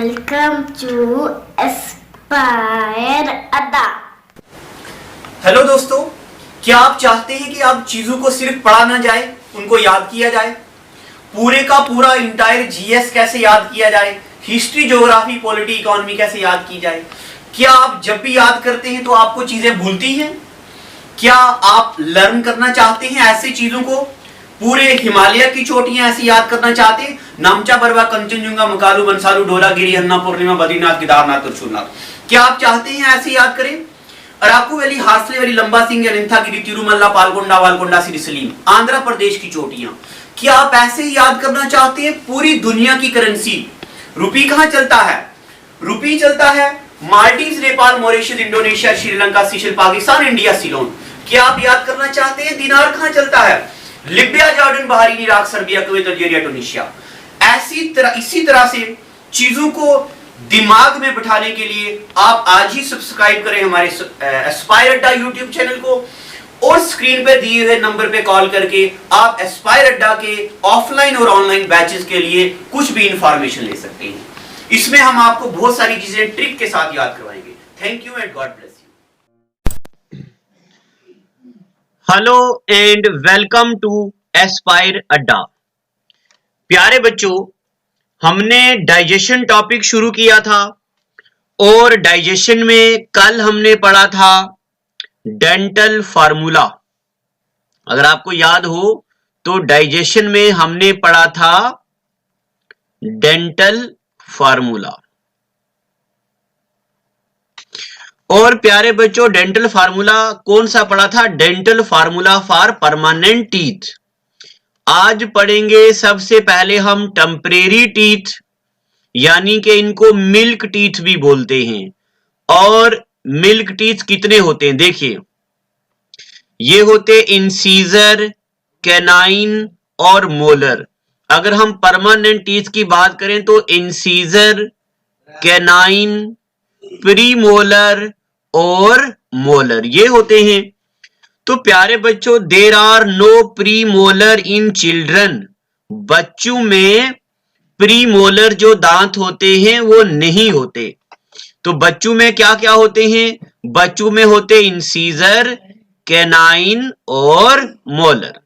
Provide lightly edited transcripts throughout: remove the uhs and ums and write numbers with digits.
Welcome to Aspire Adda। Hello दोस्तों, क्या आप चाहते हैं कि आप चीजों को सिर्फ पढ़ा ना जाए, उनको याद किया जाए? पूरे का पूरा इंटायर जीएस कैसे याद किया जाए, हिस्ट्री, ज्योग्राफी, पॉलिटी, इकोनॉमी कैसे याद की जाए? क्या आप जब भी याद करते हैं तो आपको चीजें भूलती हैं? क्या आप लर्न करना चाहते हैं ऐसी चीजों को? पूरे हिमालय की चोटियां ऐसी याद करना चाहते हैं? नामचा, बरवा, कंचनजुंगा, मकालू, बंसालू, ढोलागिरी, हन्ना, पूर्णिमा, बद्रीनाथ, केदारनाथ, त्रिशूलनाथ, क्या आप चाहते हैं ऐसे याद करें? अराकू वैली, हार्सले वैली, लंबा सिंह, अनंथागिरी, तिरुमल्ला, पालकोंडा, वालकोंडा, सिरिसलीम, आंध्र प्रदेश की चोटियां, क्या आप ऐसे ही याद करना चाहते हैं? पूरी दुनिया की करेंसी, रुपी कहां चलता है? रुपी चलता है Maldives, Nepal, Mauritius, Indonesia, Sri Lanka, seashell, Pakistan, India, Ceylon. क्या आप याद करना चाहते हैं दिनार कहां चलता है? Libya, Jordan, Bahrain, Iraq, Serbia, Kuwait, Algeria, Tunisia. इसी तरह से चीजों को दिमाग में बिठाने के लिए आप आज ही सब्सक्राइब करें हमारे एस्पायर अड्डा यूट्यूब चैनल को, और स्क्रीन पे दिए हुए नंबर पे कॉल करके आप एस्पायर अड्डा के ऑफलाइन और ऑनलाइन बैचेस के लिए कुछ भी इंफॉर्मेशन ले सकते हैं। इसमें हम आपको बहुत सारी चीजें ट्रिक के साथ याद करवाएंगे। Thank you and God bless you. Hello and welcome to Aspire Adda. प्यारे बच्चों, हमने डाइजेशन टॉपिक शुरू किया था और डाइजेशन में कल हमने पढ़ा था डेंटल फार्मूला। अगर आपको याद हो तो डाइजेशन में हमने पढ़ा था डेंटल फार्मूला। और प्यारे बच्चों, डेंटल फार्मूला कौन सा पढ़ा था? Dental formula for permanent teeth. आज पढ़ेंगे सबसे पहले हम टेम्परेरी टीथ, यानी कि इनको मिल्क टीथ भी बोलते हैं। और मिल्क टीथ कितने होते हैं? देखिए, ये होते इंसीजर, कैनाइन और मोलर। अगर हम परमानेंट टीथ की बात करें तो इंसीजर, कैनाइन, प्रीमोलर और मोलर, ये होते हैं। तो प्यारे बच्चों, there are no premolar in children. बच्चों में प्रीमोलर जो दांत होते हैं वो नहीं होते। तो बच्चों में क्या क्या होते हैं? बच्चों में होते इंसीजर, कैनाइन और मोलर।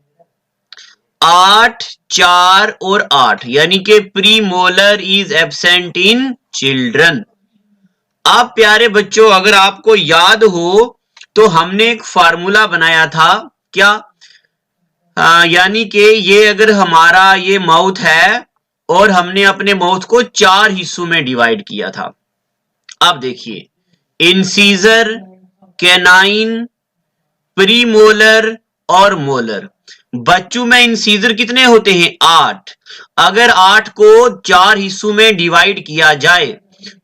8, 4 और 8, यानी कि premolar is absent in children. अब प्यारे बच्चों, अगर आपको याद हो तो हमने एक फार्मूला बनाया था। क्या? यानी कि ये अगर हमारा ये माउथ है और हमने अपने माउथ को 4 हिस्सों में डिवाइड किया था। अब देखिए, इंसीजर, कैनाइन, प्रीमोलर और मोलर। बच्चों में इंसीजर कितने होते हैं? 8। अगर 8 को 4 हिस्सों में डिवाइड किया जाए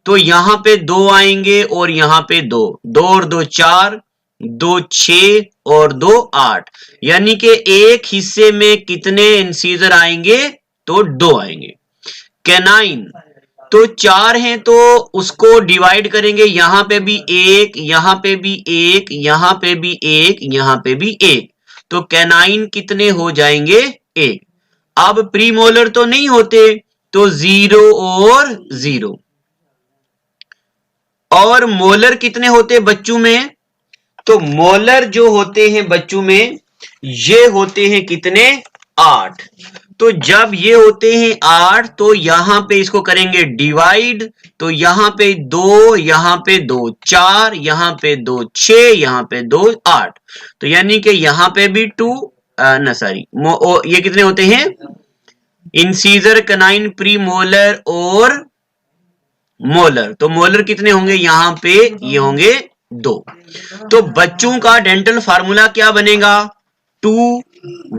तो यहां पे 2 आएंगे और यहां पे 2, 2 और 2 4, 2 6 और 2 8, यानी कि एक हिस्से में कितने इंसीजर आएंगे? तो 2 आएंगे। कैनाइन तो 4 हैं तो उसको डिवाइड करेंगे, यहां पे भी 1, यहां पे भी 1, यहां पे भी 1, यहां पे भी 1, तो कैनाइन कितने हो जाएंगे? 1। अब प्रीमोलर तो नहीं होते तो 0 और 0। और मोलर कितने होते बच्चों में? तो मोलर जो होते हैं बच्चों में, ये होते हैं कितने? 8। तो जब ये होते हैं 8 तो यहां पे इसको करेंगे डिवाइड, तो यहां पे 2, यहां पे 2 4, यहां पे 2 6, यहां पे 2 8, तो यानी कि यहां पे भी 2 ये कितने होते हैं? इंसीजर, कैनाइन, प्रीमोलर और मोलर। तो मोलर कितने होंगे? यहां पे ये होंगे 2। तो बच्चों का डेंटल फार्मूला क्या बनेगा? 2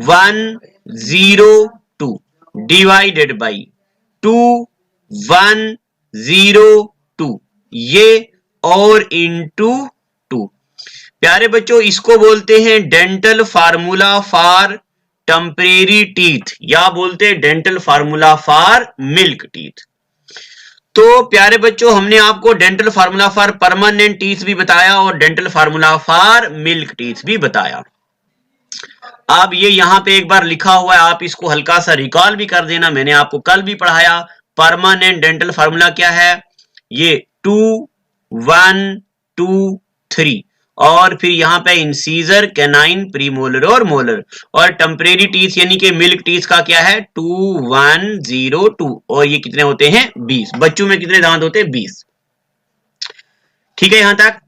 1 0 2 डिवाइडेड बाई 2 1 0 2, ये और इनटू 2। प्यारे बच्चों, इसको बोलते हैं dental formula for temporary teeth, या बोलते हैं dental formula for milk teeth. तो प्यारे बच्चों, हमने आपको dental formula for permanent teeth भी बताया और dental formula for milk teeth भी बताया। अब ये यहां पे एक बार लिखा हुआ है, आप इसको हल्का सा रिकॉल भी कर देना। मैंने आपको कल भी पढ़ाया परमानेंट डेंटल फार्मूला क्या है, ये 2 1 2 3, और फिर यहाँ पे इंसीजर, कैनाइन, प्रीमोलर और मोलर, और टेम्परेरी टीथ यानी कि मिल्क टीथ का क्या है 2 1 0 2, और ये कितने होते हैं 20। बच्चों में कितने दांत होते हैं 20। ठीक है यहां तक।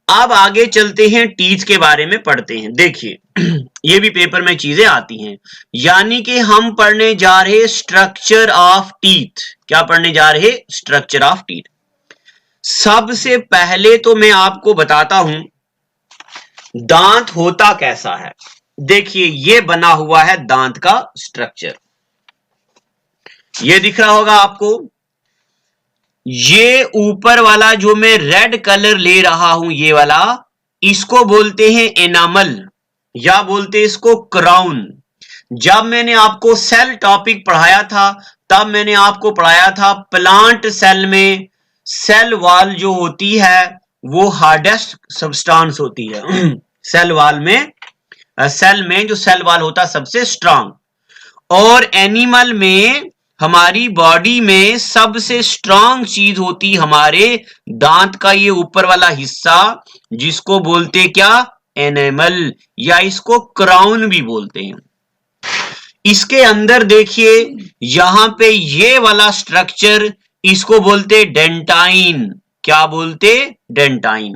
अब आगे चलते हैं, टीथ के बारे में पढ़ते हैं। देखिए ये भी पेपर में चीजें आती हैं, यानी कि हम पढ़ने जा रहे स्ट्रक्चर ऑफ टीथ। क्या पढ़ने जा रहे, स्ट्रक्चर ऑफ टीथ। सबसे पहले तो मैं आपको बताता हूं दांत होता कैसा है। देखिए ये बना हुआ है दांत का स्ट्रक्चर, ये दिख रहा होगा आपको। ये ऊपर वाला जो मैं रेड कलर ले रहा हूं, ये वाला, इसको बोलते हैं एनामल, या बोलते हैं इसको क्राउन। जब मैंने आपको सेल टॉपिक पढ़ाया था, तब मैंने आपको पढ़ाया था प्लांट सेल में सेल वॉल जो होती है वो हार्डेस्ट सब्सटेंस होती है। सेल वॉल में, सेल में जो सेल वॉल होता है सबसे स्ट्रांग, और एनिमल में, हमारी बॉडी में सबसे स्ट्रांग चीज होती हमारे दांत का ये ऊपर वाला हिस्सा, जिसको बोलते क्या, एनेमल, या इसको क्राउन भी बोलते हैं। इसके अंदर देखिए यहां पे ये वाला स्ट्रक्चर, इसको बोलते डेंटाइन। क्या बोलते, डेंटाइन।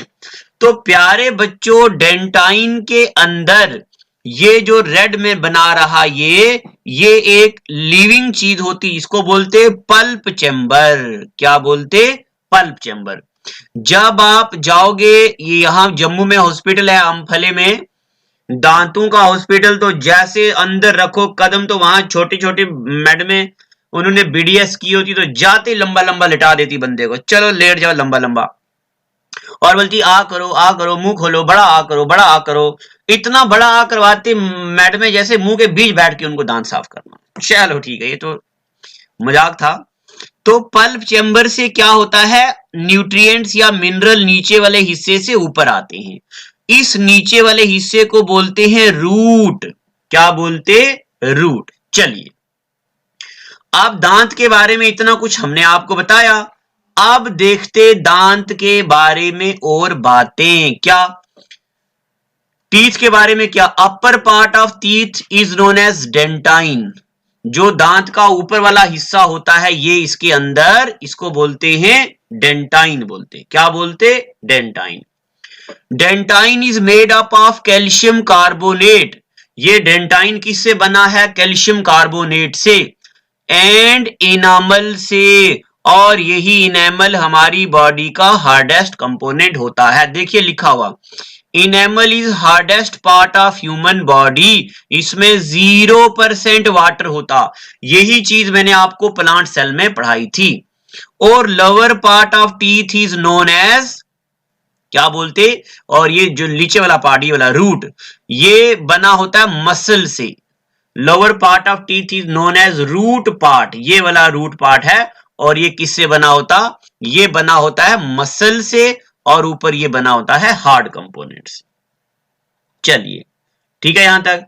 तो प्यारे बच्चों डेंटाइन के अंदर ये जो रेड में बना रहा ये एक लिविंग चीज होती, इसको बोलते पल्प चेंबर। क्या बोलते, पल्प चेंबर। जब आप जाओगे, ये यहां जम्मू में हॉस्पिटल है अम्फले में, दांतों का हॉस्पिटल, तो जैसे अंदर रखो कदम तो वहां छोटी छोटी मैडमें, उन्होंने बीडीएस की होती तो जाते लंबा लंबा लिटा देती बंदे को, चलो लेट जाओ लंबा लंबा, और बोलती आ करो, मुंह खोलो, बड़ा आ करो, बड़ा आ करो। इतना बड़ा आ करवाती मैडमें जैसे मुंह के बीच बैठ के उनको दांत साफ करना। चलो ठीक है, ये तो मजाक था। तो पल्प चेंबर से क्या होता है, न्यूट्रिएंट्स या मिनरल नीचे वाले हिस्से से ऊपर आते हैं। इस नीचे वाले हिस्से को बोलते हैं रूट। क्या बोलते, रूट। चलिए अब दांत के बारे में इतना कुछ हमने आपको बताया, अब देखते दांत के बारे में और बातें। क्या, टीथ के बारे में क्या, upper part of teeth is known as dentine. जो दांत का ऊपर वाला हिस्सा होता है ये इसके अंदर, इसको बोलते हैं डेंटाइन बोलते। क्या बोलते, dentine. Dentine is made up of calcium carbonate. ये डेंटाइन किससे बना है, कैल्शियम कार्बोनेट से, एंड इनामल से, और यही इनेमल हमारी बॉडी का हार्डेस्ट कंपोनेंट होता है। देखिए लिखा हुआ, enamel is hardest part of human body. इसमें 0% वाटर होता। यही चीज मैंने आपको प्लांट सेल में पढ़ाई थी। और lower part of teeth is known as, क्या बोलते, और ये जो नीचे वाला पार्ट, ये वाला रूट, ये बना होता है मसल से। Lower part of teeth is known as root part. ये वाला रूट पार्ट है, और ये किससे बना होता, ये बना होता है मसल से, और ऊपर ये बना होता है हार्ड कंपोनेंट्स। चलिए ठीक है यहां तक।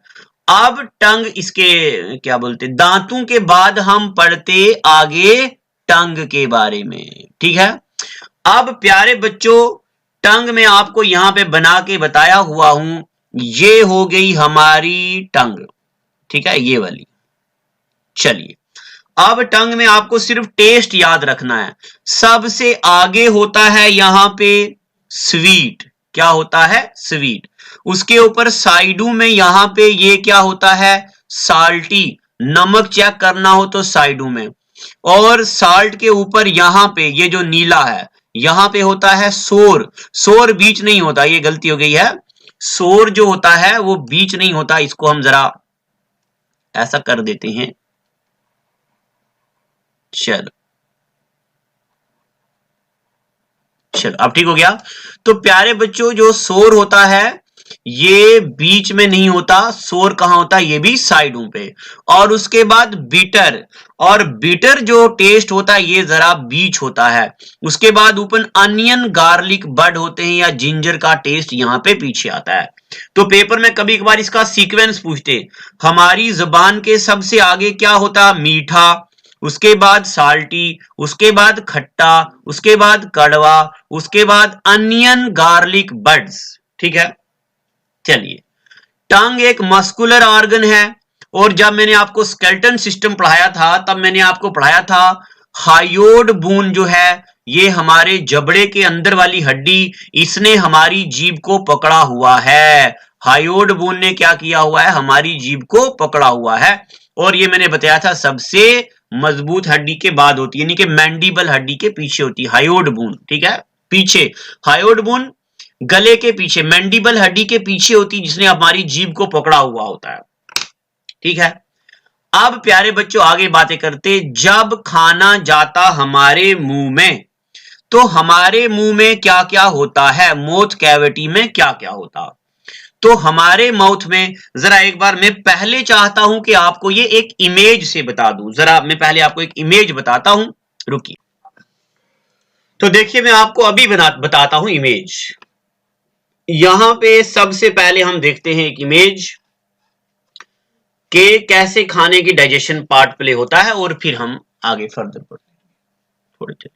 अब टंग, इसके क्या बोलते, दांतों के बाद हम पढ़ते आगे टंग के बारे में। ठीक है, अब प्यारे बच्चों टंग में आपको यहां पे बना के बताया हुआ हूं, ये हो गई हमारी टंग। ठीक है, ये वाली। चलिए अब टंग में आपको सिर्फ टेस्ट याद रखना है। सबसे आगे होता है यहां पे स्वीट। क्या होता है, स्वीट। उसके ऊपर साइडों में यहां पे ये क्या होता है, साल्टी। नमक चेक करना हो तो साइडों में, और साल्ट के ऊपर यहां पे ये जो नीला है, यहां पे होता है सोर। सोर बीच नहीं होता, ये गलती हो गई है। सोर जो होता है वो बीच नहीं होता, इसको हम जरा ऐसा कर देते हैं। चलो अब ठीक हो गया। तो प्यारे बच्चों जो सोर होता है ये बीच में नहीं होता, सोर कहां होता है, ये भी साइडों पे। और उसके बाद बिटर, और बिटर जो टेस्ट होता है ये जरा बीच होता है। उसके बाद ऊपर अनियन, गार्लिक बड होते हैं, या जिंजर का टेस्ट यहां पे पीछे आता है। तो पेपर में कभी कभार इसका सीक्वेंस पूछते, हमारी जुबान के सबसे आगे क्या होता, मीठा, उसके बाद साल्टी, उसके बाद खट्टा, उसके बाद कड़वा, उसके बाद अनियन गार्लिक बड्स। ठीक है, चलिए। टंग एक मस्कुलर ऑर्गन है, और जब मैंने आपको स्केलेटन सिस्टम पढ़ाया था तब मैंने आपको पढ़ाया था हायोड बोन जो है ये हमारे जबड़े के अंदर वाली हड्डी, इसने हमारी जीभ को पकड़ा हुआ है। हायोड बोन ने क्या किया हुआ है, हमारी जीभ को पकड़ा हुआ है। और ये मैंने बताया था सबसे मजबूत हड्डी के बाद होती है, यानी कि मैंडिबल हड्डी के पीछे होती है हायोड बोन। ठीक है, पीछे हायोड बोन गले के पीछे, मैंडिबल हड्डी के पीछे होती है, जिसने हमारी जीभ को पकड़ा हुआ होता है। ठीक है, अब प्यारे बच्चों आगे बातें करते। जब खाना जाता हमारे मुंह में तो हमारे मुंह में क्या क्या होता है, माउथ कैविटी में क्या क्या होता। तो हमारे माउथ में, जरा एक बार मैं पहले चाहता हूं कि आपको ये एक इमेज से बता दूं। जरा मैं पहले आपको एक इमेज बताता हूं, रुकिए। तो देखिए मैं आपको अभी बताता हूं इमेज। यहां पे सबसे पहले हम देखते हैं एक इमेज कि कैसे खाने की डाइजेशन पार्ट प्ले होता है, और फिर हम आगे फर्दर बढ़ते हैं थोड़े।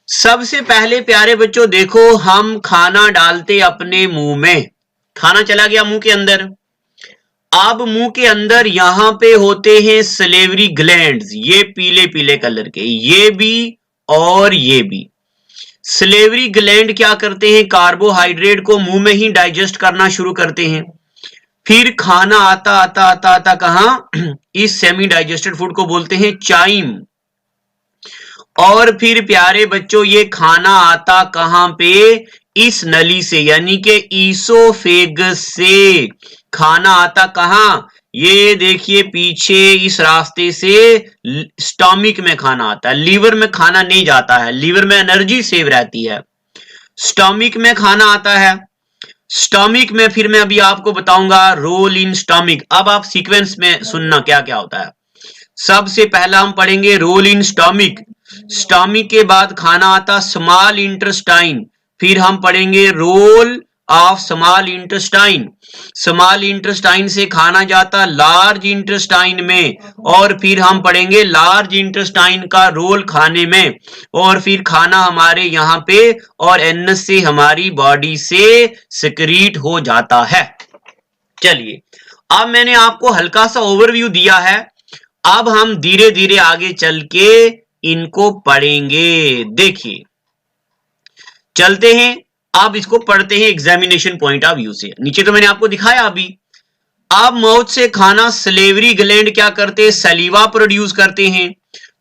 सबसे पहले प्यारे बच्चों देखो, हम खाना डालते अपने मुंह में, खाना चला गया मुंह के अंदर। अब मुंह के अंदर यहां पे होते हैं सलेवरी ग्लैंड्स, ये पीले पीले कलर के, ये भी और ये भी। सलेवरी ग्लैंड क्या करते हैं, कार्बोहाइड्रेट को मुंह में ही डाइजेस्ट करना शुरू करते हैं। फिर खाना आता आता आता आता कहां, इस सेमी डाइजेस्टेड फूड को बोलते हैं चाइम। और फिर प्यारे बच्चों ये खाना आता कहां पे, इस नली से, यानी कि ईसोफेगस से। खाना आता कहां, ये देखिए पीछे इस रास्ते से स्टोमिक में खाना आता है। लीवर में खाना नहीं जाता है, लीवर में एनर्जी सेव रहती है। स्टोमिक में खाना आता है। स्टोमिक में फिर मैं अभी आपको बताऊंगा रोल इन स्टोमिक। अब आप सीक्वेंस में सुनना क्या क्या होता है। सबसे पहला हम पढ़ेंगे रोल इन स्टोमिक। स्टोमिक के बाद खाना आता स्मॉल इंटेस्टाइन, फिर हम पढ़ेंगे role of small intestine. Small intestine से खाना जाता लार्ज इंटेस्टाइन में, और फिर हम पढ़ेंगे लार्ज इंटेस्टाइन का रोल खाने में, और फिर खाना हमारे यहाँ पे और एनस से हमारी बॉडी से सिक्रीट हो जाता है। चलिए, अब मैंने आपको हल्का सा ओवरव्यू दिया है, अब हम धीरे धीरे आगे चल के इनको पढ़ेंगे। देखिए चलते हैं, अब इसको पढ़ते हैं एग्जामिनेशन पॉइंट ऑफ व्यू से। नीचे तो मैंने आपको दिखाया अभी। अब माउथ से खाना सलेवरी ग्लैंड क्या करते हैं, सलीवा प्रोड्यूस करते हैं।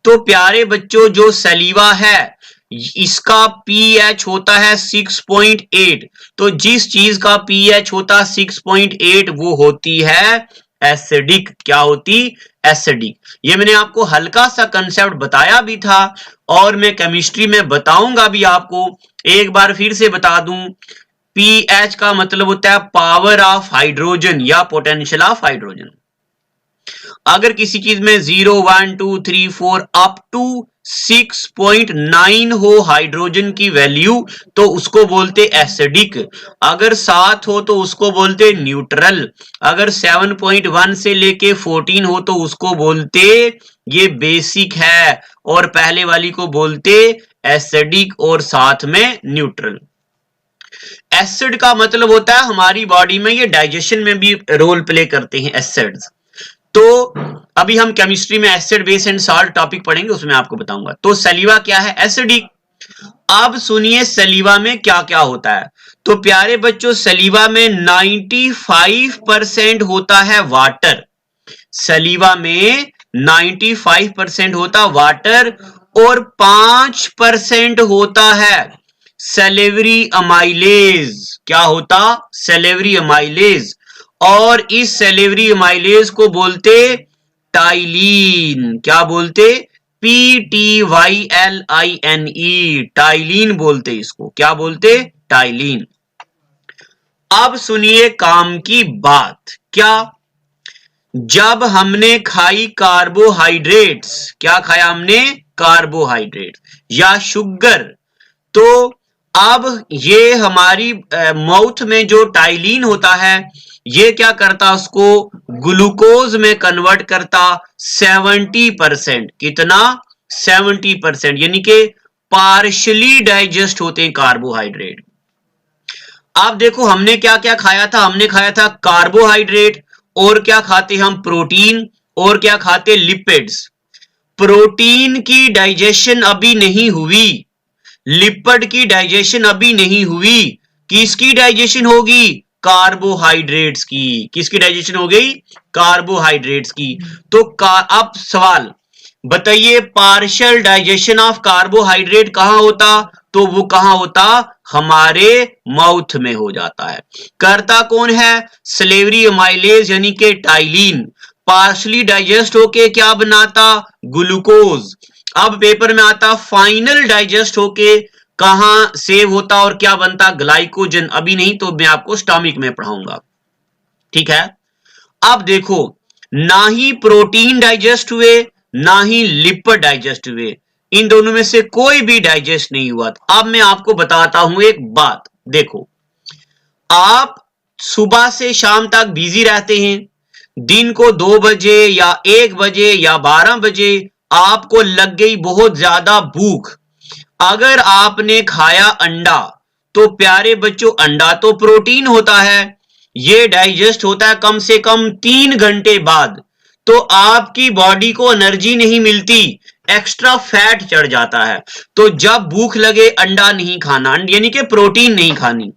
तो प्यारे बच्चों जो सलीवा है इसका पीएच होता है 6.8। तो जिस चीज का पीएच होता 6.8 वो होती है एसिडिक। क्या होती, एसिडिक। ये मैंने आपको हल्का सा कंसेप्ट बताया भी था, और मैं केमिस्ट्री में बताऊंगा भी आपको। एक बार फिर से बता दूं, पीएच का मतलब होता है पावर ऑफ हाइड्रोजन या पोटेंशियल ऑफ हाइड्रोजन। अगर किसी चीज में 0, 1, 2, 3, 4 अप टू 6.9 हो हाइड्रोजन की वैल्यू तो उसको बोलते एसिडिक। अगर 7 हो तो उसको बोलते न्यूट्रल। अगर 7.1 से लेके 14 हो तो उसको बोलते ये बेसिक है, और पहले वाली को बोलते एसिडिक और साथ में न्यूट्रल। एसिड का मतलब होता है हमारी बॉडी में ये डाइजेशन में भी रोल प्ले करते हैं एसिड्स। तो अभी हम केमिस्ट्री में acid base and salt topic पढ़ेंगे, उसमें आपको बताऊंगा। तो सलीवा क्या है, एसिडिक। अब सुनिए सलीवा में क्या क्या होता है। तो प्यारे बच्चों सलीवा में 95% होता है वाटर। सलीवा में 95% होता वाटर, और 5% होता है सलेवरी अमाइलेज। क्या होता, सलेवरी अमाइलेज। और इस सलेवरी अमाइलेज को बोलते टाइलीन। क्या बोलते, PTYLINE, टाइलीन बोलते इसको। क्या बोलते, टाइलीन। अब सुनिए काम की बात। क्या, जब हमने खाई कार्बोहाइड्रेट्स, क्या खाया हमने, कार्बोहाइड्रेट या शुगर, तो अब ये हमारी माउथ में जो टाइलीन होता है ये क्या करता, उसको ग्लूकोज में कन्वर्ट करता 70%। कितना? 70%, यानी कि पार्शली डाइजेस्ट होते हैं कार्बोहाइड्रेट। अब देखो हमने क्या क्या खाया था, हमने खाया था कार्बोहाइड्रेट, और क्या खाते हम? प्रोटीन, और क्या खाते? लिपिड्स। प्रोटीन की डाइजेशन अभी नहीं हुई, लिपिड की डाइजेशन अभी नहीं हुई, किसकी डाइजेशन होगी? कार्बोहाइड्रेट्स की। किसकी डाइजेशन हो गई? कार्बोहाइड्रेट्स की। तो अब सवाल बताइए, पार्शियल डाइजेशन ऑफ कार्बोहाइड्रेट कहां होता? तो वो कहां होता? हमारे माउथ में हो जाता है। करता कौन है? स्लेवरी अमाइलेज यानी कि टाइलिन। पार्शली डाइजेस्ट होके क्या बनाता? ग्लूकोज। अब पेपर में आता फाइनल डाइजेस्ट होके कहां सेव होता और क्या बनता? ग्लाइकोजन। अभी नहीं, तो मैं आपको स्टमक में पढ़ाऊंगा, ठीक है। अब देखो, ना ही प्रोटीन डाइजेस्ट हुए, ना ही लिपिड डाइजेस्ट हुए, इन दोनों में से कोई भी डाइजेस्ट नहीं हुआ। अब मैं आपको बताता हूं एक बात। देखो, आप सुबह से शाम तक बिजी रहते हैं, दिन को 2 बजे या 1 बजे या 12 बजे आपको लग गई बहुत ज्यादा भूख। अगर आपने खाया अंडा, तो प्यारे बच्चों अंडा तो प्रोटीन होता है, ये डाइजेस्ट होता है कम से कम 3 घंटे बाद। तो आपकी बॉडी को एनर्जी नहीं मिलती, एक्स्ट्रा फैट चढ़ जाता है। तो जब भूख लगे अंडा नहीं खाना, यानी कि प्रोटीन नहीं खानी।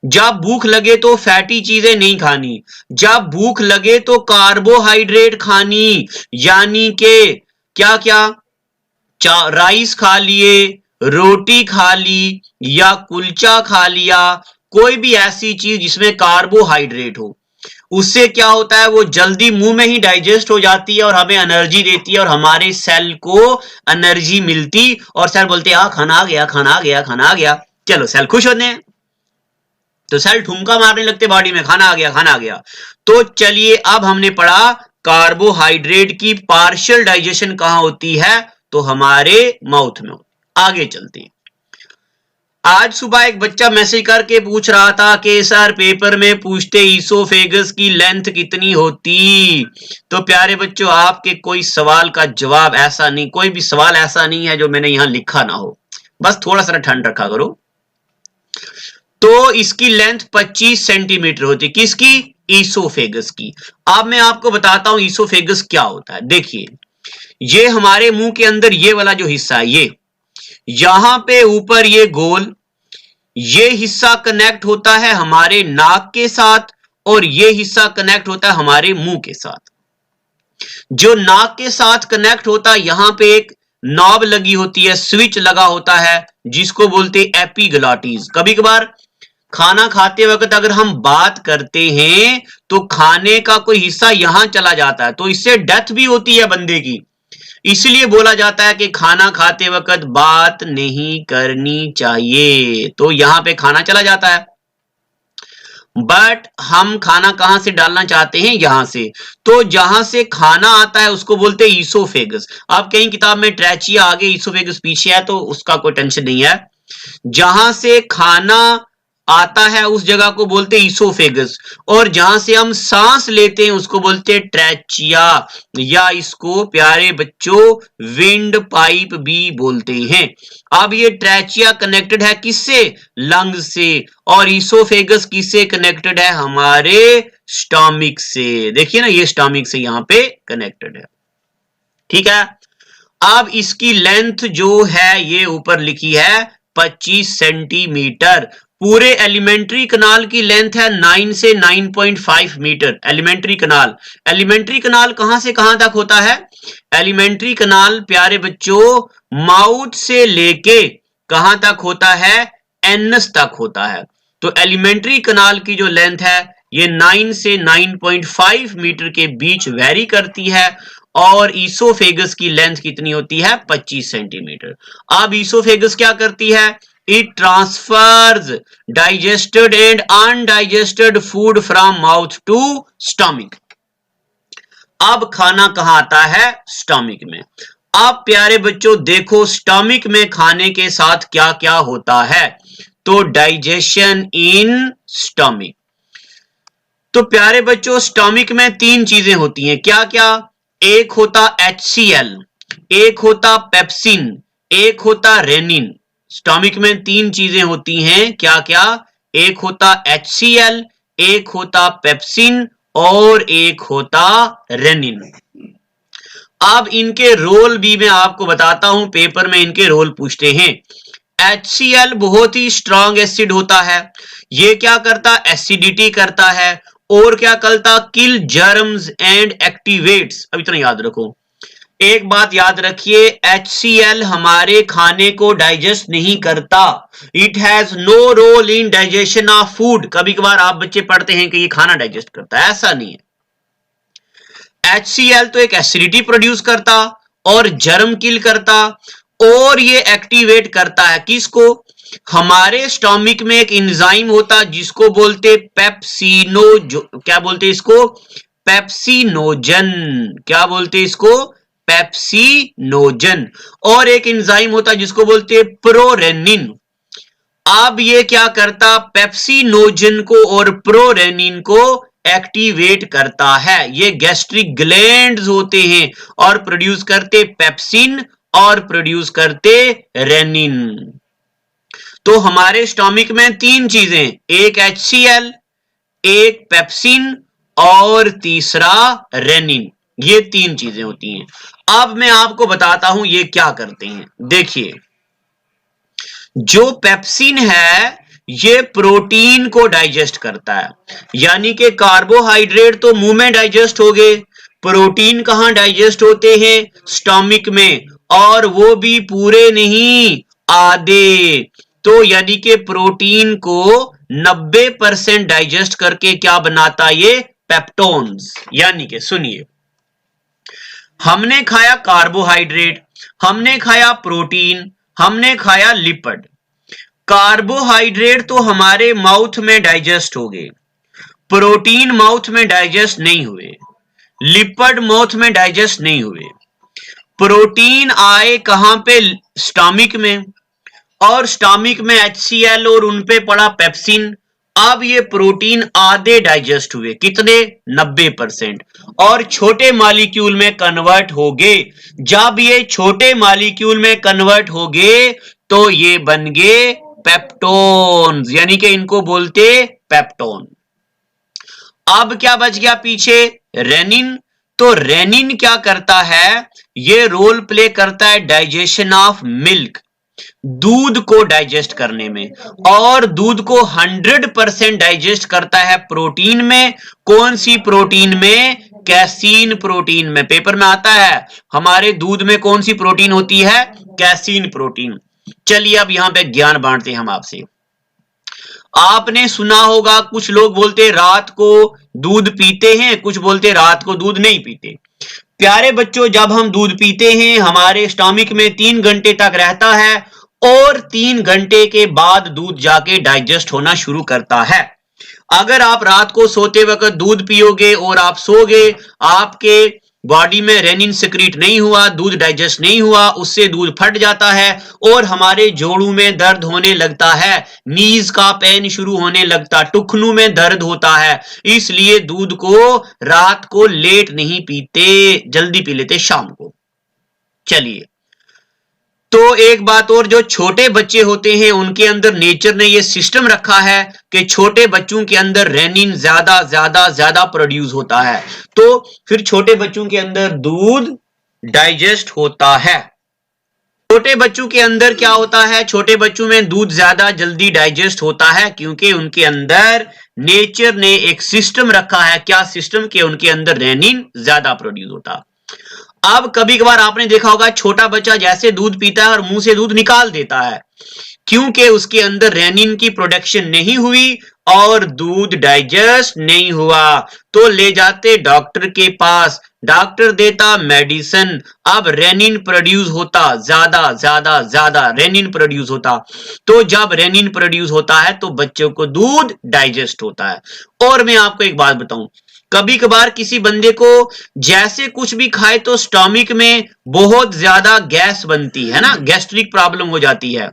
जब भूख लगे तो फैटी चीजें नहीं खानी। जब भूख लगे तो कार्बोहाइड्रेट खानी, यानी कि क्या क्या? राइस खा लिए, रोटी खा ली, या कुलचा खा लिया, कोई भी ऐसी चीज जिसमें कार्बोहाइड्रेट हो। उससे क्या होता है? वो जल्दी मुंह में ही डाइजेस्ट हो जाती है और हमें एनर्जी देती है, और हमारे सेल को एनर्जी मिलती, और सेल बोलते हैं खाना आ गया, खाना आ गया, खाना आ गया। चलो सेल खुश होते हैं, तो सेल ठुमका मारने लगते बॉडी में, खाना आ गया, खाना आ गया। तो चलिए, अब हमने पढ़ा कार्बोहाइड्रेट की पार्शियल डाइजेशन कहां होती है? तो हमारे माउथ में। आगे चलते हैं। आज सुबह एक बच्चा मैसेज करके पूछ रहा था कि सर पेपर में पूछते ईसोफेगस की लेंथ कितनी होती। तो प्यारे बच्चों, आपके कोई सवाल का जवाब ऐसा नहीं, कोई भी सवाल ऐसा नहीं है जो मैंने यहां लिखा ना हो, बस थोड़ा सा ठंड रखा करो। तो इसकी लेंथ 25 सेंटीमीटर होती। किसकी? ईसोफेगस की। अब मैं आपको बताता हूं ईसोफेगस क्या होता है। देखिए, ये हमारे मुंह के अंदर ये वाला जो हिस्सा है, ये यहां पे ऊपर ये गोल, ये हिस्सा कनेक्ट होता है हमारे नाक के साथ, और ये हिस्सा कनेक्ट होता है हमारे मुंह के साथ। जो नाक के साथ कनेक्ट होता है, यहां पे एक नॉब लगी होती है, स्विच लगा होता है, जिसको बोलते हैं एपिग्लॉटिस। कभी कभार खाना खाते वक्त अगर हम बात करते हैं तो खाने का कोई हिस्सा यहां चला जाता है, तो इससे डेथ भी होती है बंदे की। इसलिए बोला जाता है कि खाना खाते वक्त बात नहीं करनी चाहिए। तो यहां पे खाना चला जाता है, बट हम खाना कहां से डालना चाहते हैं? यहां से। तो जहां से खाना आता है उसको बोलते हैं ईसोफेगस। अब कहीं किताब में ट्रैचिया आगे, ईसोफेगस पीछे है, तो उसका कोई टेंशन नहीं है। जहां से खाना आता है उस जगह को बोलते हैं ईसोफेगस, और जहां से हम सांस लेते हैं उसको बोलते हैं ट्रैचिया, या इसको प्यारे बच्चों विंड पाइप भी बोलते हैं। अब ये ट्रैचिया कनेक्टेड है किससे? लंग से। और ईसोफेगस किससे कनेक्टेड है? हमारे स्टमक से। देखिए ना, ये स्टमक से यहां पे कनेक्टेड है, ठीक है। अब इसकी लेंथ जो है ये ऊपर लिखी है 25 सेंटीमीटर। पूरे एलिमेंट्री कनाल की लेंथ है 9 से 9.5 मीटर। एलिमेंट्री कनाल कहां से कहां तक होता है? एलिमेंट्री कनाल प्यारे बच्चों माउथ से लेके कहां तक होता है? एनस तक होता है। तो एलिमेंट्री कनाल की जो लेंथ है ये 9 से 9.5 मीटर के बीच वेरी करती है, और ईसोफेगस की लेंथ कितनी होती है? 25 सेंटीमीटर। अब ईसोफेगस क्या करती है? It transfers digested and undigested food from mouth to stomach. अब खाना कहां आता है? स्टमक में। अब प्यारे बच्चों देखो, स्टमक में खाने के साथ क्या क्या होता है। तो डाइजेशन इन स्टमक। तो प्यारे बच्चों स्टोमिक में तीन चीजें होती हैं, क्या क्या? एक होता HCl, एक होता पेप्सिन, एक होता रेनिन। स्टोमिक में तीन चीजें होती हैं, क्या क्या? एक होता HCl, एक होता पेप्सिन और एक होता रेनिन। अब इनके रोल भी मैं आपको बताता हूं, पेपर में इनके रोल पूछते हैं। HCl बहुत ही स्ट्रॉन्ग एसिड होता है, ये क्या करता? एसिडिटी करता है और क्या करता? किल जर्म्स एंड एक्टिवेट्स। अब इतना याद रखो, एक बात याद रखिए, HCl हमारे खाने को डाइजेस्ट नहीं करता। It has no role in digestion of food. कभी कभार आप बच्चे पढ़ते हैं कि ये खाना डाइजेस्ट करता है, ऐसा नहीं है। HCl तो एक एसिडिटी प्रोड्यूस करता और जर्म किल करता और ये एक्टिवेट करता है किसको? हमारे स्टोमिक में एक एंजाइम होता जिसको बोलते क्या बोलते इसको? पेप्सिनोजन। क्या बोलते इसको? पेप्सिनोजन। और एक एंजाइम होता जिसको बोलते प्रोरेनिन। अब ये क्या करता? पेप्सिनोजन को और प्रोरेनिन को एक्टिवेट करता है। ये गैस्ट्रिक ग्लैंड्स होते हैं और प्रोड्यूस करते पेप्सिन और प्रोड्यूस करते रेनिन। तो हमारे स्टोमिक में तीन चीजें, एक HCl, एक पेप्सिन और तीसरा रेनिन, ये तीन चीजें होती हैं। अब मैं आपको बताता हूं ये क्या करते हैं। देखिए, जो पेप्सिन है ये प्रोटीन को डाइजेस्ट करता है, यानी कि कार्बोहाइड्रेट तो मुंह में डाइजेस्ट हो गए, प्रोटीन कहां डाइजेस्ट होते हैं? स्टोमिक में, और वो भी पूरे नहीं, आधे। तो यानी कि प्रोटीन को 90% डाइजेस्ट करके क्या बनाता? ये पेप्टोन्स। यानी कि सुनिए, हमने खाया कार्बोहाइड्रेट, हमने खाया प्रोटीन, हमने खाया लिपिड। कार्बोहाइड्रेट तो हमारे माउथ में डाइजेस्ट हो गए, प्रोटीन माउथ में डाइजेस्ट नहीं हुए, लिपिड माउथ में डाइजेस्ट नहीं हुए। प्रोटीन आए कहां पे? स्टोमिक में, और स्टोमिक में HCl और उन पे पड़ा पेप्सिन। अब ये प्रोटीन आधे डाइजेस्ट हुए, कितने? 90%, और छोटे मॉलिक्यूल में कन्वर्ट हो गए। जब ये छोटे मॉलिक्यूल में कन्वर्ट हो गए तो ये बन गए पेप्टोन्स, यानी कि इनको बोलते पेप्टोन। अब क्या बच गया पीछे? रेनिन। तो रेनिन क्या करता है? ये रोल प्ले करता है डाइजेशन ऑफ मिल्क, दूध को डाइजेस्ट करने में, और दूध को 100% डाइजेस्ट करता है प्रोटीन में। कौन सी प्रोटीन में? कैसीन प्रोटीन में। पेपर में आता है हमारे दूध में कौन सी प्रोटीन होती है? Casein protein. चलिए अब यहां पे ज्ञान बांटते हैं हम आपसे। आपने सुना होगा कुछ लोग बोलते रात को दूध पीते हैं, कुछ बोलते रात को दूध नहीं पीते। प्यारे बच्चों, जब हम दूध पीते हैं हमारे स्टोमिक में 3 घंटे तक रहता है और 3 घंटे के बाद दूध जाके डाइजेस्ट होना शुरू करता है। अगर आप रात को सोते वक्त दूध पियोगे और आप सोगे, आपके बॉडी में रेनिन सिक्रीट नहीं हुआ, दूध डाइजेस्ट नहीं हुआ, उससे दूध फट जाता है और हमारे जोड़ों में दर्द होने लगता है, नीज का पेन शुरू होने लगता, टुकनों में दर्द होता है। इसलिए दूध को रात को लेट नहीं पीते, जल्दी पी लेते शाम को। चलिए, तो एक बात और, जो छोटे बच्चे होते हैं उनके अंदर नेचर ने ये सिस्टम रखा है कि छोटे बच्चों के अंदर रेनिन ज्यादा ज्यादा ज्यादा प्रोड्यूस होता है, तो फिर छोटे बच्चों के अंदर दूध डाइजेस्ट होता है। छोटे बच्चों के अंदर क्या होता है? छोटे बच्चों में दूध ज्यादा जल्दी डाइजेस्ट होता है क्योंकि उनके अंदर नेचर ने एक सिस्टम रखा है। क्या सिस्टम? के उनके अंदर रेनिन ज्यादा प्रोड्यूस होता। अब कभी कभार आपने देखा होगा छोटा बच्चा जैसे दूध पीता है और मुंह से दूध निकाल देता है, क्योंकि उसके अंदर रेनिन की प्रोडक्शन नहीं हुई और दूध डाइजेस्ट नहीं हुआ। तो ले जाते डॉक्टर के पास, डॉक्टर देता मेडिसिन। अब रेनिन प्रोड्यूस होता, ज्यादा ज्यादा ज्यादा रेनिन प्रोड्यूस होता। तो जब रेनिन प्रोड्यूस होता है तो बच्चों को दूध डाइजेस्ट होता है। और मैं आपको एक बात बताऊं, कभी कभार किसी बंदे को जैसे कुछ भी खाए तो स्टोमिक में बहुत ज्यादा गैस बनती है ना, गैस्ट्रिक प्रॉब्लम हो जाती है।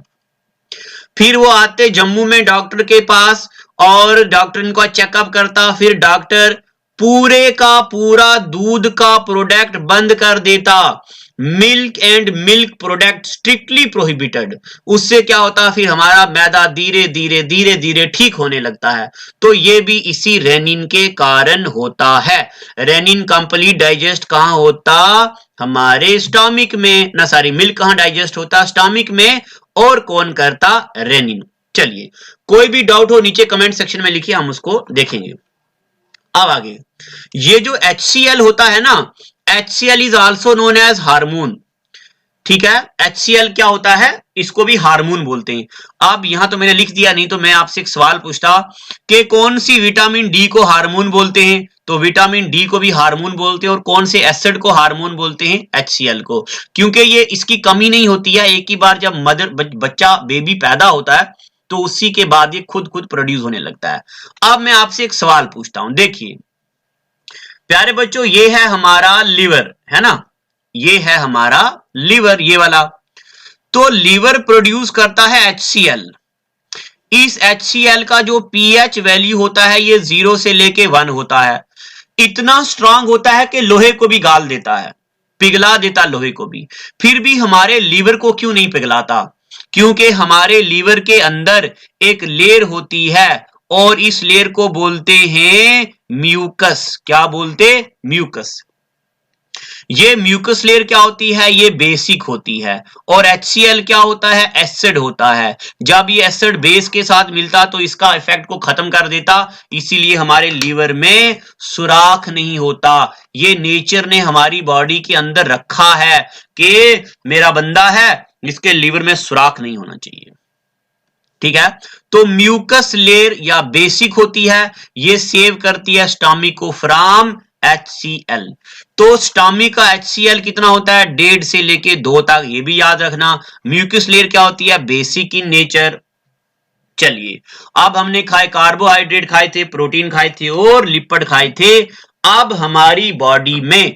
फिर वो आते जम्मू में डॉक्टर के पास और डॉक्टर इनका चेकअप करता, फिर डॉक्टर पूरे का पूरा दूध का प्रोडक्ट बंद कर देता। Milk and milk product strictly prohibited. उससे क्या होता, फिर हमारा मैदा धीरे धीरे धीरे धीरे ठीक होने लगता है। तो ये भी इसी रेनिन के कारण होता है। रेनिन कंप्लीट डाइजेस्ट कहां होता, हमारे स्टॉमिक में ना, सॉरी, मिल्क कहां डाइजेस्ट होता, स्टॉमिक में, और कौन करता, रेनिन। चलिए, कोई भी डाउट हो नीचे कमेंट सेक्शन में लिखिए, हम उसको देखेंगे। अब आगे, ये जो HCl होता है ना, HCl is also known as hormone. ठीक है, HCl क्या होता है, इसको भी हार्मोन बोलते हैं। अब यहां तो मैंने लिख दिया, नहीं तो मैं आपसे एक सवाल पूछता कि कौन सी विटामिन डी को हार्मोन बोलते हैं, तो विटामिन डी को भी हार्मोन बोलते हैं। और कौन से एसिड को हार्मोन बोलते हैं, HCl को, क्योंकि ये इसकी कमी नहीं होती है। एक ही बार जब बच्चा बेबी पैदा होता है तो उसी के बाद ये खुद प्रोड्यूस होने लगता है। अब मैं आपसे एक सवाल पूछता हूं, देखिए प्यारे बच्चों, ये है हमारा लिवर, है ना, ये है हमारा लिवर, ये वाला। तो लिवर प्रोड्यूस करता है HCl। इस HCl का जो pH वैल्यू होता है ये 0 से लेके 1 होता है। इतना स्ट्रांग होता है कि लोहे को भी गाल देता है, पिघला देता लोहे को भी। फिर भी हमारे लीवर को क्यों नहीं पिघलाता, क्योंकि हमारे लीवर के अंदर एक लेयर होती है और इस लेयर को बोलते हैं म्यूकस। क्या बोलते, म्यूकस। ये म्यूकस लेयर क्या होती है, ये बेसिक होती है। और HCl क्या होता है, एसिड होता है। जब ये एसिड बेस के साथ मिलता तो इसका इफेक्ट को खत्म कर देता, इसीलिए हमारे लीवर में सुराख नहीं होता। ये नेचर ने हमारी बॉडी के अंदर रखा है कि मेरा बंदा है, इसके लीवर में सुराख नहीं होना चाहिए। ठीक है, तो म्यूकस लेयर या बेसिक होती है, ये सेव करती है स्टॉमिक को फ्रॉम HCl। तो स्टॉमिक का HCl कितना होता है, 1.5 से लेके 2 तक, ये भी याद रखना। म्यूकस लेयर क्या होती है, बेसिक इन नेचर। चलिए, अब हमने खाए कार्बोहाइड्रेट खाए थे, प्रोटीन खाए थे और लिपिड खाए थे। अब हमारी बॉडी में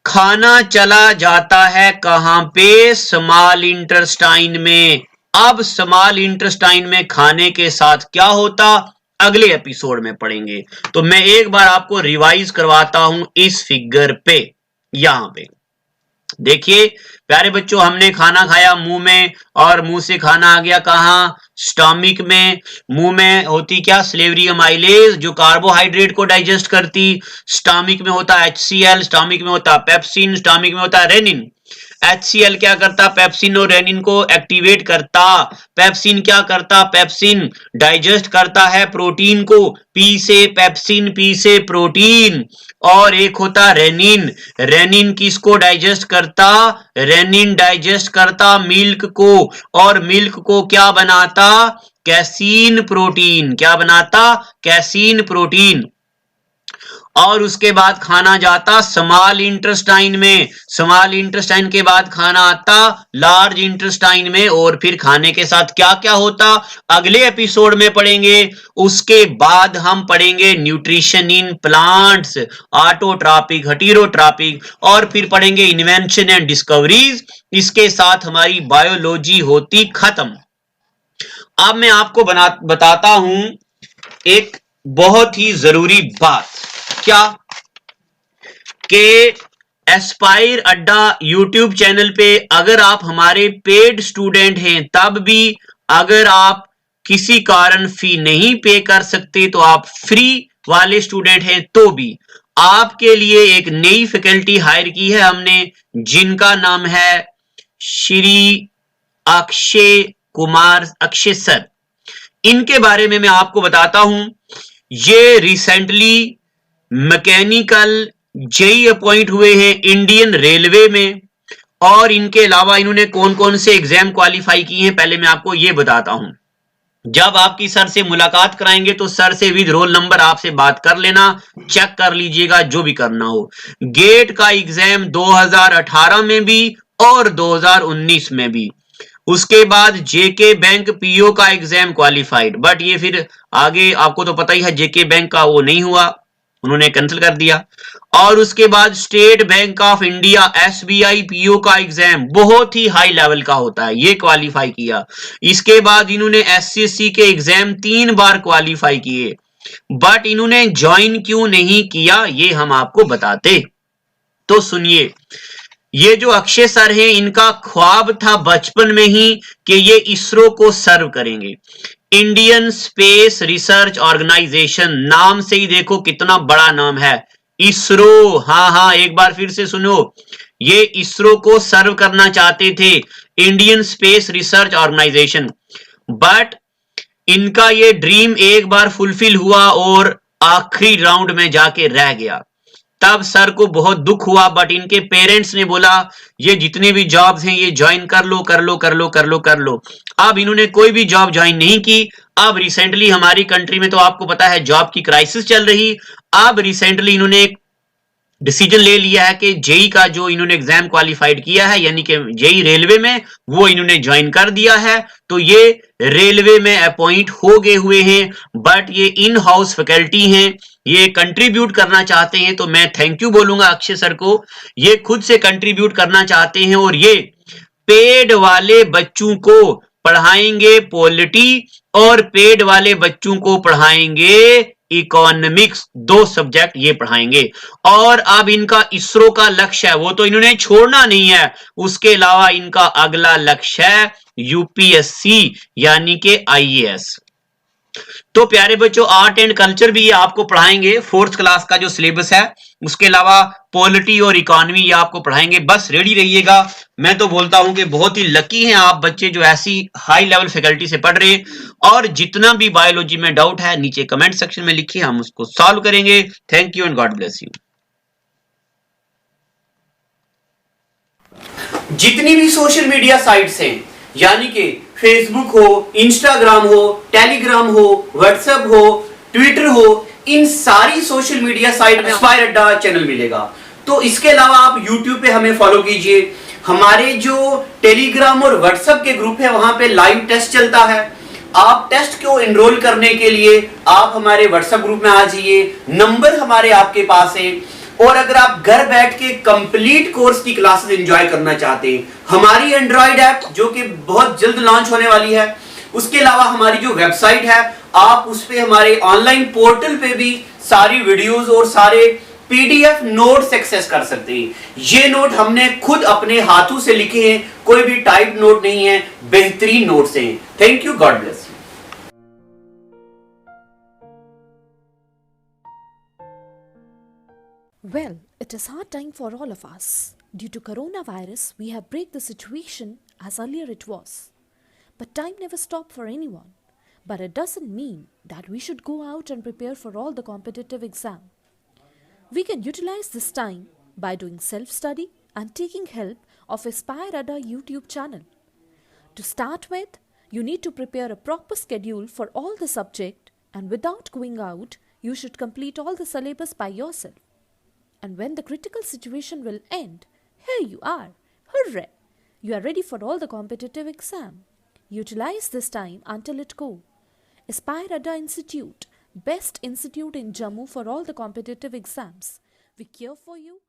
खाना चला जाता है कहां पे, स्मॉल इंटेस्टाइन में। अब स्मॉल इंटेस्टाइन में खाने के साथ क्या होता, अगले एपिसोड में पढ़ेंगे। तो मैं एक बार आपको रिवाइज करवाता हूं इस फिगर पे। यहां पे देखिए प्यारे बच्चों, हमने खाना खाया मुंह में और मुंह से खाना आ गया कहां, स्टॉमिक में। मुंह में होती क्या, स्लेवरी अमाइलेज, जो कार्बोहाइड्रेट को डाइजेस्ट करती। स्टॉमिक में होता HCl, स्टॉमिक में होता पेप्सिन, स्टॉमिक में होता रेनिन। HCl क्या करता, पेप्सिन और रेनिन को एक्टिवेट करता। पेप्सिन क्या करता, पेप्सिन डाइजेस्ट करता है प्रोटीन को, पी से पेप्सिन, पी से प्रोटीन। और एक होता रेनिन, रेनिन किसको डाइजेस्ट करता, रेनिन डाइजेस्ट करता मिल्क को, और मिल्क को क्या बनाता, कैसीन प्रोटीन। क्या बनाता, कैसीन प्रोटीन। और उसके बाद खाना जाता स्मॉल इंटेस्टाइन में, स्मॉल इंटेस्टाइन के बाद खाना आता लार्ज इंटेस्टाइन में। और फिर खाने के साथ क्या क्या होता, अगले एपिसोड में पढ़ेंगे। उसके बाद हम पढ़ेंगे nutrition in plants, autotrophic, heterotrophic, और फिर पढ़ेंगे इन्वेंशन एंड डिस्कवरीज। इसके साथ हमारी बायोलॉजी होती खत्म। अब मैं आपको बताता हूं एक बहुत ही जरूरी बात, क्या कि एस्पायर अड्डा यूट्यूब चैनल पे अगर आप हमारे पेड स्टूडेंट हैं, तब भी अगर आप किसी कारण फी नहीं पे कर सकते, तो आप फ्री वाले स्टूडेंट हैं तो भी आपके लिए एक नई फैकल्टी हायर की है हमने, जिनका नाम है श्री अक्षय कुमार, अक्षय सर। इनके बारे में मैं आपको बताता हूं। ये रिसेंटली मैकेनिकल जेई अपॉइंट हुए हैं इंडियन रेलवे में, और इनके अलावा इन्होंने कौन कौन से एग्जाम क्वालिफाई किए हैं पहले मैं आपको ये बताता हूं। जब आपकी सर से मुलाकात कराएंगे तो सर से विद रोल नंबर आपसे बात कर लेना, चेक कर लीजिएगा जो भी करना हो। गेट का एग्जाम 2018 में भी और 2019 में भी। उसके बाद जेके बैंक पीओ का एग्जाम क्वालिफाइड, बट ये फिर आगे आपको तो पता ही है जेके बैंक का वो नहीं हुआ, उन्होंने कैंसिल कर दिया। और उसके बाद state bank of India SBI PO का एग्जाम बहुत ही हाई लेवल का होता है, ये क्वालिफाई किया। इसके बाद इन्होंने SCSC के एग्जाम 3 बार क्वालिफाई किए, बट इन्होंने ज्वाइन क्यों नहीं किया ये हम आपको बताते। तो सुनिए, ये जो अक्षय सर हैं इनका ख्वाब था बचपन में ही कि ये इसरो को सर्व करेंगे। इंडियन स्पेस रिसर्च ऑर्गेनाइजेशन, नाम से ही देखो कितना बड़ा नाम है, इसरो। हाँ, एक बार फिर से सुनो, ये इसरो को सर्व करना चाहते थे, Indian space research organisation. But इनका ये ड्रीम एक बार फुलफिल हुआ और आखिरी राउंड में जाके रह गया। तब सर को बहुत दुख हुआ, बट इनके पेरेंट्स ने बोला ये जितने भी जॉब्स हैं ये ज्वाइन कर लो। अब इन्होंने कोई भी जॉब ज्वाइन नहीं की। अब रिसेंटली हमारी कंट्री में तो आपको पता है जॉब की क्राइसिस चल रही। अब रिसेंटली इन्होंने एक डिसीजन ले लिया है कि जेई का जो इन्होंने एग्जाम क्वालिफाइड किया है, यानी कि जेई रेलवे में, वो इन्होंने ज्वाइन कर दिया है। तो ये रेलवे में अपॉइंट हो गए हुए हैं, बट ये इन हाउस फैकल्टी हैं, ये कंट्रीब्यूट करना चाहते हैं। तो मैं थैंक यू बोलूंगा अक्षय सर को, ये खुद से कंट्रीब्यूट करना चाहते हैं और ये पेड वाले बच्चों को पढ़ाएंगे पॉलिटी और पेड वाले बच्चों को पढ़ाएंगे इकोनॉमिक्स, 2 सब्जेक्ट ये पढ़ाएंगे। और अब इनका इसरो का लक्ष्य है, वो तो इन्होंने छोड़ना नहीं है, उसके अलावा इनका अगला लक्ष्य है UPSC यानी कि IAS। तो प्यारे बच्चों, आर्ट एंड कल्चर भी ये आपको पढ़ाएंगे, 4th क्लास का जो सिलेबस है, उसके अलावा पॉलिटी और इकोनॉमी ये आपको पढ़ाएंगे। बस रेडी रहिएगा। मैं तो बोलता हूं कि बहुत ही लकी हैं आप बच्चे जो ऐसी हाई लेवल फैकल्टी से पढ़ रहे हैं। और जितना भी बायोलॉजी में डाउट है नीचे कमेंट सेक्शन में लिखिए, हम उसको सॉल्व करेंगे। Thank you and God bless you. जितनी भी सोशल मीडिया साइट्स हैं, यानी कि फेसबुक हो, इंस्टाग्राम हो, टेलीग्राम हो, व्हाट्सएप हो, ट्विटर हो, इन सारी सोशल मीडिया साइट में इंस्पायर अड्डा चैनल मिलेगा। तो इसके अलावा आप यूट्यूब पे हमें फॉलो कीजिए। हमारे जो टेलीग्राम और व्हाट्सएप के ग्रुप है वहां पे लाइव टेस्ट चलता है। आप टेस्ट को एनरोल करने के लिए आप हमारे व्हाट्सएप ग्रुप में आ जाइए, नंबर हमारे आपके पास है। और अगर आप घर बैठ के कंप्लीट कोर्स की क्लासेस एंजॉय करना चाहते हैं, हमारी एंड्रॉइड ऐप जो कि बहुत जल्द लॉन्च होने वाली है, उसके अलावा हमारी जो वेबसाइट है, आप उस पे हमारे ऑनलाइन पोर्टल पे भी सारी वीडियोस और सारे PDF नोट्स एक्सेस कर सकते हैं। ये नोट हमने खुद अपने हाथों से लिखे हैं, कोई भी टाइप नोट नहीं है, बेहतरीन नोट्स हैं। Thank you, God bless you. Well, it is hard time for all of us. Due to coronavirus, we have break the situation as earlier it was. But time never stopped for anyone. But it doesn't mean that we should go out and prepare for all the competitive exam. We can utilize this time by doing self-study and taking help of Aspire Ada YouTube channel. To start with, you need to prepare a proper schedule for all the subject, and without going out, you should complete all the syllabus by yourself. And when the critical situation will end, here you are. Hooray! You are ready for all the competitive exam. Utilize this time until it go. Aspire Ada Institute, best institute in Jammu for all the competitive exams. We care for you.